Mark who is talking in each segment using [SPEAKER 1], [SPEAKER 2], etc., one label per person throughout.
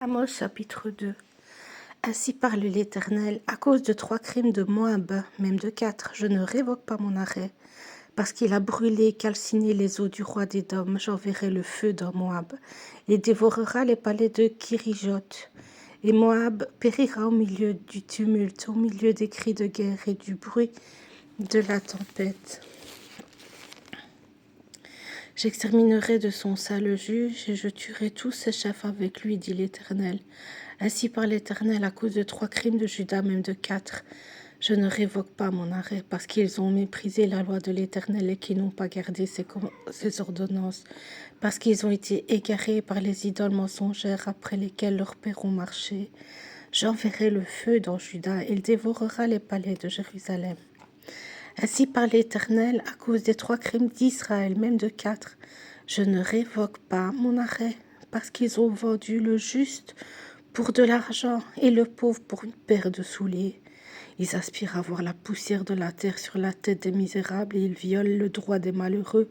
[SPEAKER 1] Amos chapitre 2. Ainsi parle l'Éternel, à cause de 3 crimes de Moab, même de 4, je ne révoque pas mon arrêt. Parce qu'il a brûlé et calciné les eaux du roi d'Édom, j'enverrai le feu dans Moab, et dévorera les palais de Kirijoth. Et Moab périra au milieu du tumulte, au milieu des cris de guerre et du bruit de la tempête. J'exterminerai de son sein le juge, et je tuerai tous ses chefs avec lui, dit l'Éternel. Ainsi par l'Éternel, à cause de 3 crimes de Juda, même de 4, je ne révoque pas mon arrêt, parce qu'ils ont méprisé la loi de l'Éternel et qu'ils n'ont pas gardé ses ordonnances, parce qu'ils ont été égarés par les idoles mensongères après lesquelles leurs pères ont marché. J'enverrai le feu dans Juda, il dévorera les palais de Jérusalem. Ainsi par l'Éternel, à cause des 3 crimes d'Israël, même de 4, je ne révoque pas mon arrêt, parce qu'ils ont vendu le juste pour de l'argent et le pauvre pour une paire de souliers. Ils aspirent à voir la poussière de la terre sur la tête des misérables et ils violent le droit des malheureux.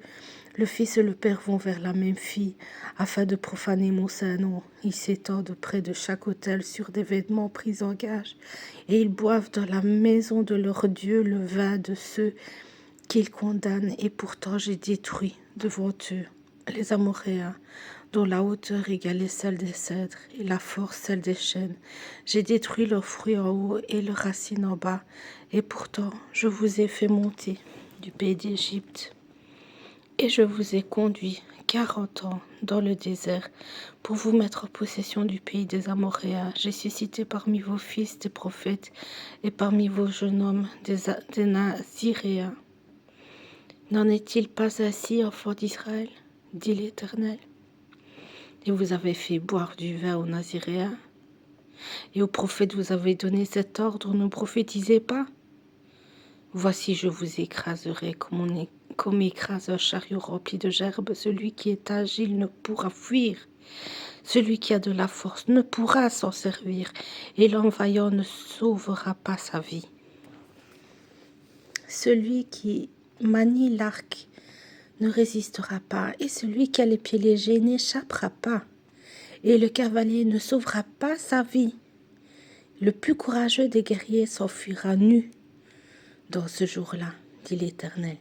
[SPEAKER 1] Le fils et le père vont vers la même fille, afin de profaner mon saint nom. Ils s'étendent près de chaque autel sur des vêtements pris en gage, et ils boivent dans la maison de leur Dieu le vin de ceux qu'ils condamnent. Et pourtant j'ai détruit devant eux les Amoréens, dont la hauteur égalait celle des cèdres et la force celle des chênes. J'ai détruit leurs fruits en haut et leurs racines en bas, et pourtant je vous ai fait monter du pays d'Égypte. Et je vous ai conduit 40 ans dans le désert pour vous mettre en possession du pays des Amoréens. J'ai suscité parmi vos fils des prophètes et parmi vos jeunes hommes des Naziréens. N'en est-il pas ainsi, enfants d'Israël, dit l'Éternel? Et vous avez fait boire du vin aux Naziréens, et aux prophètes vous avez donné cet ordre, ne prophétisez pas. Voici, je vous écraserai comme écrase un chariot rempli de gerbes. Celui qui est agile ne pourra fuir. Celui qui a de la force ne pourra s'en servir, et l'envahissant ne sauvera pas sa vie. Celui qui manie l'arc ne résistera pas, et celui qui a les pieds légers n'échappera pas, et le cavalier ne sauvera pas sa vie. Le plus courageux des guerriers s'enfuira nu dans ce jour-là, dit l'Éternel.